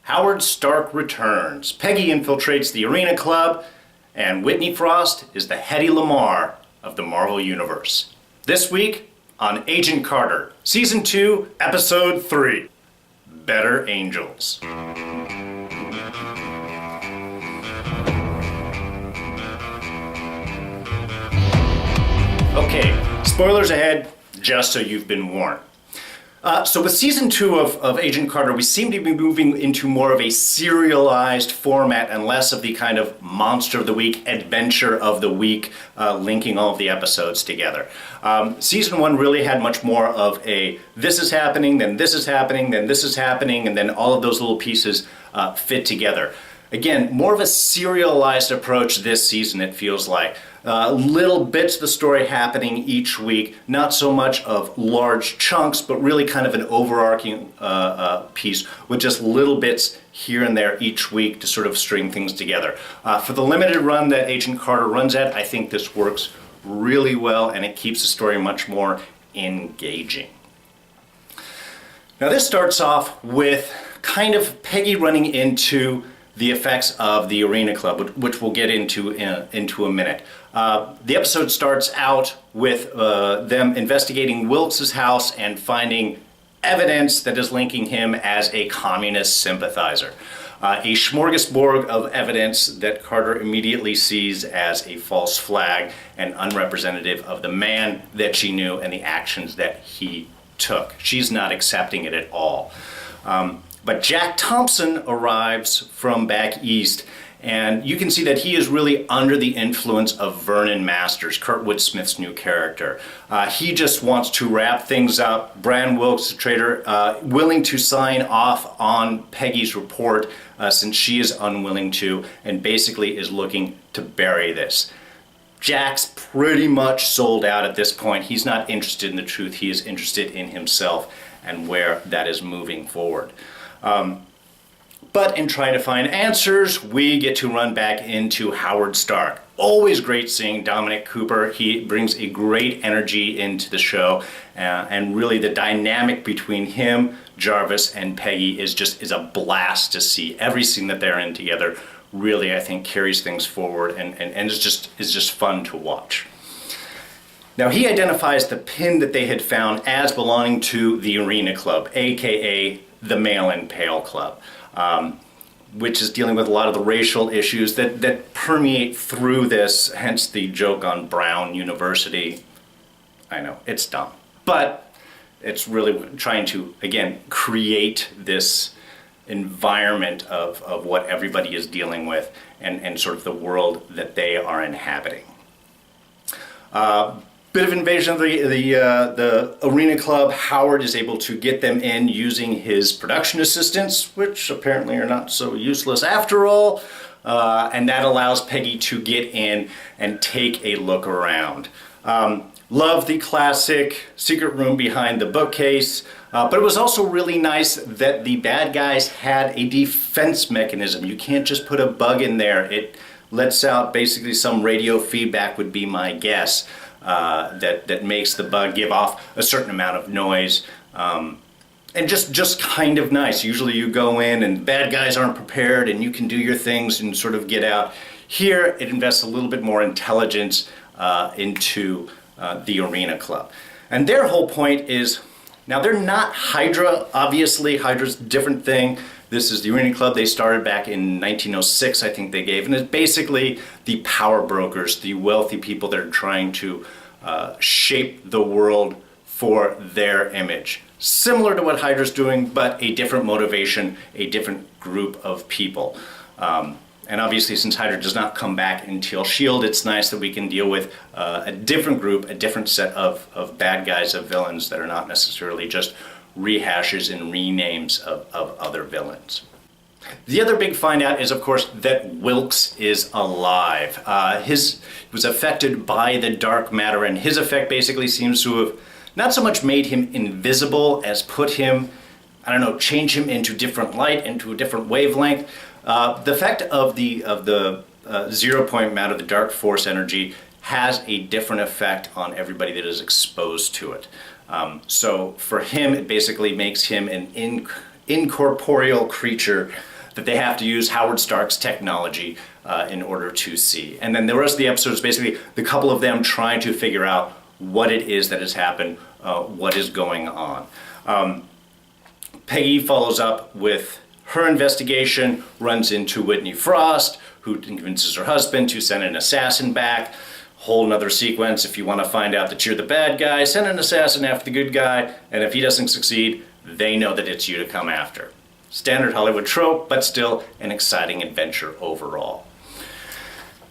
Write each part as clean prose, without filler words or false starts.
Howard Stark returns, Peggy infiltrates the Arena Club, and Whitney Frost is the Hedy Lamarr of the Marvel Universe. This week on Agent Carter, Season 2, Episode 3, Better Angels. Okay, spoilers ahead, just so you've been warned. So with Season 2 of Agent Carter, we seem to be moving into more of a serialized format and less of the kind of monster of the week, adventure of the week, linking all of the episodes together. Season 1 really had much more of a this is happening, then this is happening, then this is happening, and then all of those little pieces fit together. Again, more of a serialized approach this season, it feels like. Little bits of the story happening each week, not so much of large chunks, but really kind of an overarching piece with just little bits here and there each week to sort of string things together. For the limited run that Agent Carter runs at, I think this works really well and it keeps the story much more engaging. Now this starts off with kind of Peggy running into the effects of the Arena Club, which we'll get into a minute. The episode starts out with them investigating Wilkes' house and finding evidence that is linking him as a communist sympathizer. A smorgasbord of evidence that Carter immediately sees as a false flag and unrepresentative of the man that she knew and the actions that he took. She's not accepting it at all. But Jack Thompson arrives from back east, and you can see that he is really under the influence of Vernon Masters, Kurtwood Smith's new character. He just wants to wrap things up. Bran Wilkes, the traitor, willing to sign off on Peggy's report since she is unwilling to, and basically is looking to bury this. Jack's pretty much sold out at this point. He's not interested in the truth. He is interested in himself and where that is moving forward. But in trying to find answers, we get to run back into Howard Stark. Always great seeing Dominic Cooper. He brings a great energy into the show, and really the dynamic between him, Jarvis, and Peggy is a blast to see. Every scene that they're in together really, I think, carries things forward and is just fun to watch. Now he identifies the pin that they had found as belonging to the Arena Club, aka the Male and Pale Club, which is dealing with a lot of the racial issues that permeate through this, hence the joke on Brown University. I know, it's dumb. But it's really trying to, again, create this environment of what everybody is dealing with and sort of the world that they are inhabiting. Bit of invasion of the Arena Club. Howard is able to get them in using his production assistants, which apparently are not so useless after all, and that allows Peggy to get in and take a look around. Love the classic secret room behind the bookcase, but it was also really nice that the bad guys had a defense mechanism. You can't just put a bug in there. It lets out basically some radio feedback, would be my guess. That makes the bug give off a certain amount of noise, and just kind of nice. Usually you go in and bad guys aren't prepared and you can do your things and sort of get out. Here it invests a little bit more intelligence into the Arena Club. And their whole point is, now they're not Hydra, obviously. Hydra's a different thing. This is the Arena Club. They started back in 1906, I think they gave. And it's basically the power brokers, the wealthy people that are trying to shape the world for their image. Similar to what Hydra's doing, but a different motivation, a different group of people. And obviously, since Hydra does not come back until S.H.I.E.L.D., it's nice that we can deal with a different group, a different set of bad guys, of villains that are not necessarily just rehashes and renames of other villains. The other big find out is, of course, that Wilkes is alive. He was affected by the dark matter, and his effect basically seems to have not so much made him invisible as put him, change him into different light, into a different wavelength. The effect of the 0 point matter, the dark force energy, has a different effect on everybody that is exposed to it. So for him, it basically makes him an incorporeal creature that they have to use Howard Stark's technology in order to see. And then the rest of the episode is basically the couple of them trying to figure out what it is that has happened, what is going on. Peggy follows up with her investigation, runs into Whitney Frost, who convinces her husband to send an assassin back. Whole nother sequence. If you want to find out that you're the bad guy, send an assassin after the good guy, and if he doesn't succeed, they know that it's you to come after. Standard Hollywood trope, but still an exciting adventure overall.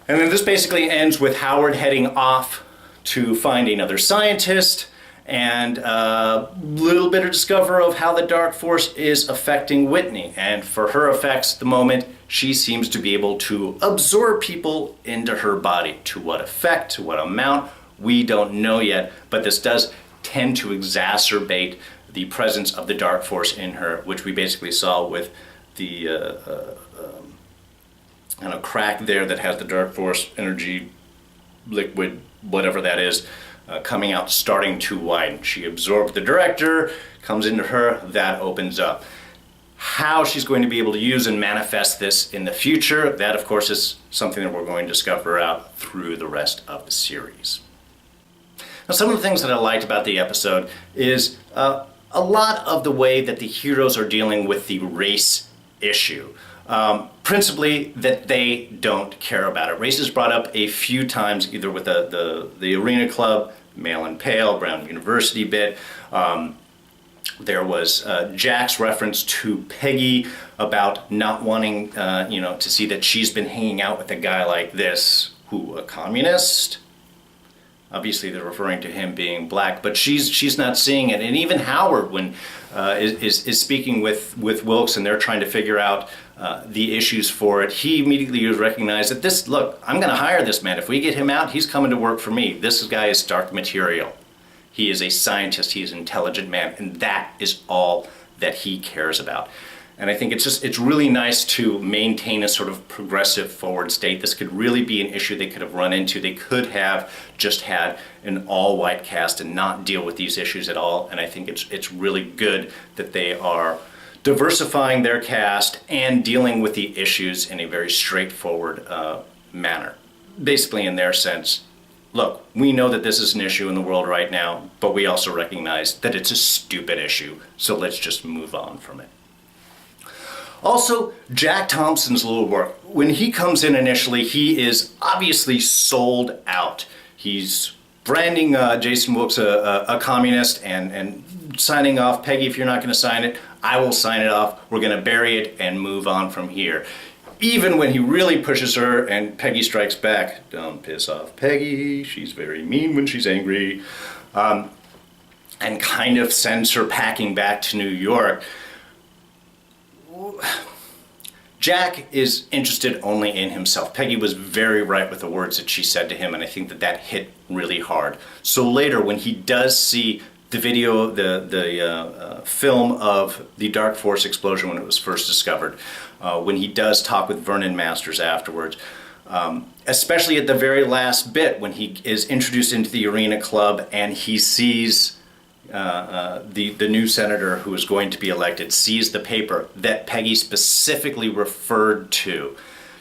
And then this basically ends with Howard heading off to find another scientist, and a little bit of discover of how the Dark Force is affecting Whitney. And for her effects at the moment, she seems to be able to absorb people into her body. To what effect, to what amount, we don't know yet, but this does tend to exacerbate the presence of the Dark Force in her, which we basically saw with the kind of crack there that has the Dark Force energy, liquid, whatever that is, coming out, starting to widen. She absorbed the director, comes into her, that opens up. How she's going to be able to use and manifest this in the future, that of course is something that we're going to discover out through the rest of the series. Now, some of the things that I liked about the episode is a lot of the way that the heroes are dealing with the race issue. Principally that they don't care about it. Race is brought up a few times, either with the Arena Club, Male and Pale, Brown University bit. There was Jack's reference to Peggy about not wanting, to see that she's been hanging out with a guy like this, who, a communist? Obviously, they're referring to him being black, but she's not seeing it. And even Howard, when is speaking with Wilkes, and they're trying to figure out the issues for it, he immediately recognized that look, I'm going to hire this man. If we get him out, he's coming to work for me. This guy is dark material. He is a scientist. He is an intelligent man, and that is all that he cares about. And I think it's really nice to maintain a sort of progressive forward state. This could really be an issue they could have run into. They could have just had an all-white cast and not deal with these issues at all. And I think it's really good that they are diversifying their cast and dealing with the issues in a very straightforward manner. Basically, in their sense, look, we know that this is an issue in the world right now, but we also recognize that it's a stupid issue, so let's just move on from it. Also, Jack Thompson's little work. When he comes in initially, he is obviously sold out. He's branding Jason Wilkes a communist and signing off, Peggy, if you're not going to sign it, I will sign it off. We're going to bury it and move on from here. Even when he really pushes her and Peggy strikes back, don't piss off Peggy, she's very mean when she's angry, and kind of sends her packing back to New York. Jack is interested only in himself. Peggy was very right with the words that she said to him, and I think that hit really hard. So later, when he does see the video, the film of the Dark Force explosion when it was first discovered, when he does talk with Vernon Masters afterwards, especially at the very last bit when he is introduced into the Arena Club and he sees the new senator who is going to be elected, sees the paper that Peggy specifically referred to.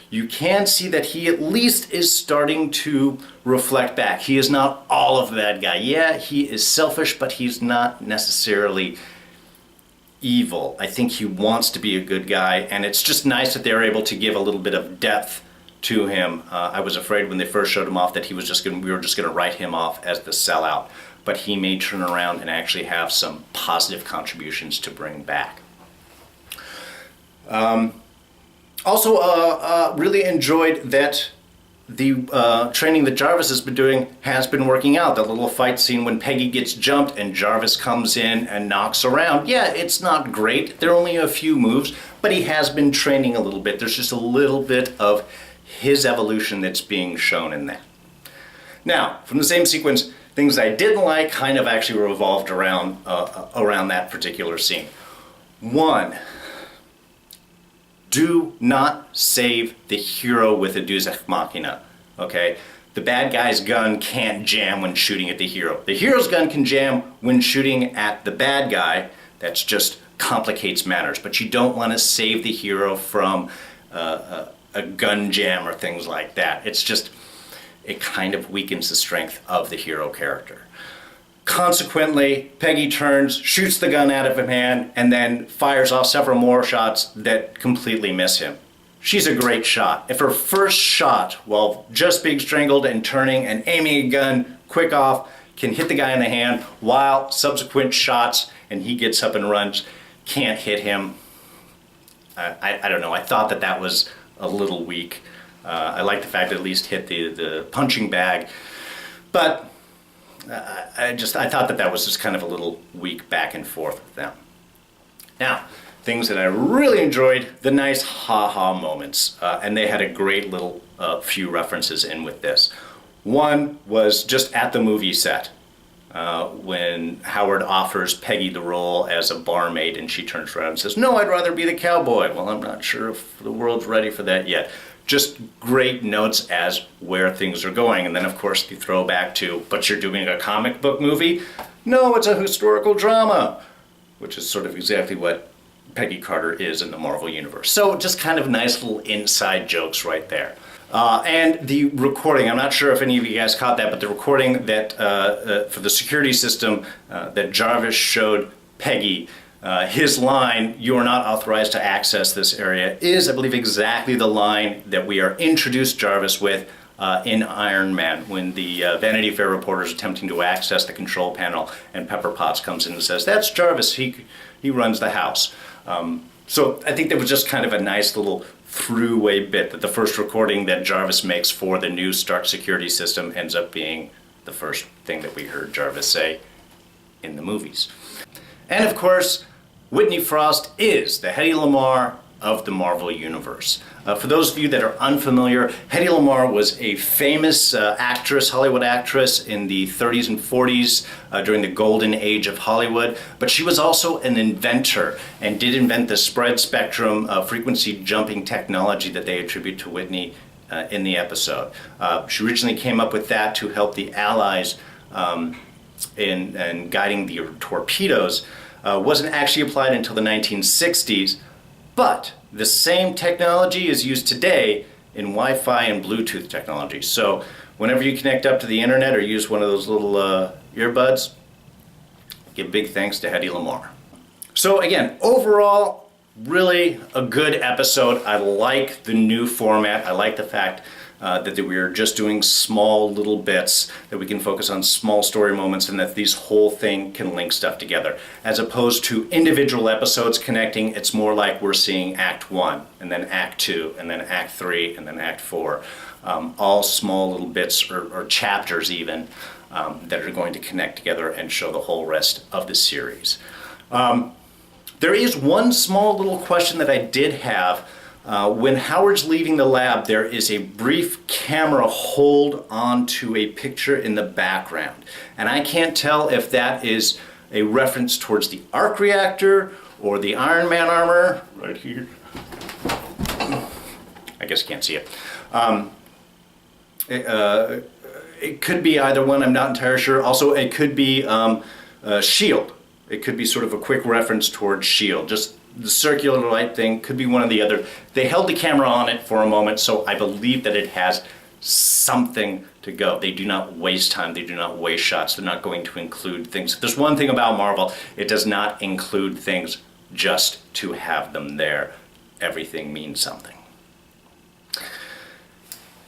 You can see that he at least is starting to reflect back. He is not all of that guy. Yeah, he is selfish, but he's not necessarily evil. I think he wants to be a good guy, and it's just nice that they're able to give a little bit of depth to him. I was afraid when they first showed him off that we were just going to write him off as the sellout, but he may turn around and actually have some positive contributions to bring back. Also, really enjoyed that the training that Jarvis has been doing has been working out. That little fight scene when Peggy gets jumped and Jarvis comes in and knocks around. Yeah, it's not great. There are only a few moves, but he has been training a little bit. There's just a little bit of his evolution that's being shown in that. Now, from the same sequence, things I didn't like kind of actually revolved around that particular scene. One, do not save the hero with a Deus Ex Machina, okay? The bad guy's gun can't jam when shooting at the hero. The hero's gun can jam when shooting at the bad guy. That's just complicates matters, but you don't want to save the hero from a gun jam or things like that. It's just, it kind of weakens the strength of the hero character. Consequently, Peggy turns, shoots the gun out of his hand, and then fires off several more shots that completely miss him. She's a great shot. If her first shot, while just being strangled and turning and aiming a gun quick off, can hit the guy in the hand, while subsequent shots, and he gets up and runs, can't hit him, I don't know. I thought that was a little weak. I like the fact that at least hit the punching bag, but I thought that was just kind of a little weak back and forth with them. Now, things that I really enjoyed, the nice ha-ha moments, and they had a great little few references in with this. One was just at the movie set, when Howard offers Peggy the role as a barmaid, and she turns around and says, "No, I'd rather be the cowboy." Well, I'm not sure if the world's ready for that yet. Just great notes as where things are going. And then, of course, the throwback to, but you're doing a comic book movie? No, it's a historical drama, which is sort of exactly what Peggy Carter is in the Marvel Universe. So just kind of nice little inside jokes right there. And the recording, I'm not sure if any of you guys caught that, but the recording that for the security system that Jarvis showed Peggy, his line, "You are not authorized to access this area," is, I believe, exactly the line that we are introduced Jarvis with in Iron Man, when the Vanity Fair reporter is attempting to access the control panel, and Pepper Potts comes in and says, "That's Jarvis, he runs the house." So I think that was just kind of a nice little throughway bit, that the first recording that Jarvis makes for the new Stark security system ends up being the first thing that we heard Jarvis say in the movies. And of course, Whitney Frost is the Hedy Lamarr of the Marvel Universe. For those of you that are unfamiliar, Hedy Lamarr was a famous actress, Hollywood actress in the 30s and 40s during the golden age of Hollywood, but she was also an inventor and did invent the spread spectrum frequency jumping technology that they attribute to Whitney in the episode. She originally came up with that to help the Allies in guiding the torpedoes. Wasn't actually applied until the 1960s, but the same technology is used today in Wi-Fi and Bluetooth technology. So whenever you connect up to the internet or use one of those little earbuds, give big thanks to Hedy Lamarr. So again, overall, really a good episode. I like the new format. I like the fact that we are just doing small little bits, that we can focus on small story moments, and that these whole thing can link stuff together. As opposed to individual episodes connecting, it's more like we're seeing Act 1, and then Act 2, and then Act 3, and then Act 4. All small little bits, or chapters even, that are going to connect together and show the whole rest of the series. There is one small little question that I did have. When Howard's leaving the lab, there is a brief camera hold onto a picture in the background. And I can't tell if that is a reference towards the arc reactor or the Iron Man armor. Right here. I guess you can't see it. It could be either one, I'm not entirely sure. Also, it could be S.H.I.E.L.D. It could be sort of a quick reference towards S.H.I.E.L.D. Just the circular light thing, could be one or the other. They held the camera on it for a moment, so I believe that it has something to go. They do not waste time, they do not waste shots, they're not going to include things. If there's one thing about Marvel, it does not include things just to have them there. Everything means something.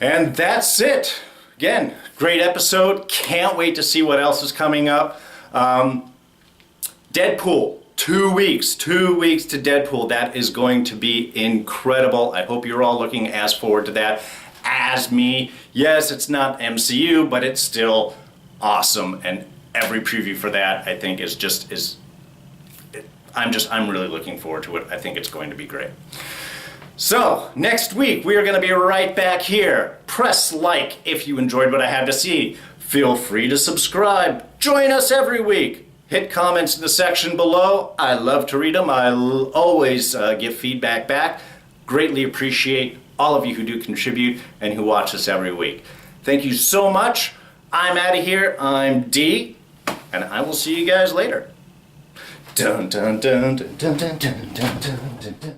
And that's it. Again, great episode. Can't wait to see what else is coming up. Deadpool. 2 weeks to Deadpool. That is going to be incredible. I hope you're all looking as forward to that as me. Yes, it's not MCU, but it's still awesome. And every preview for that, I think, I'm really looking forward to it. I think it's going to be great. So, next week, we are going to be right back here. Press like if you enjoyed what I had to see. Feel free to subscribe. Join us every week. Hit comments in the section below. I love to read them. I'll always give feedback back. Greatly appreciate all of you who do contribute and who watch us every week. Thank you so much. I'm out of here. I'm D, and I will see you guys later. Dun dun dun dun dun dun dun dun dun dun.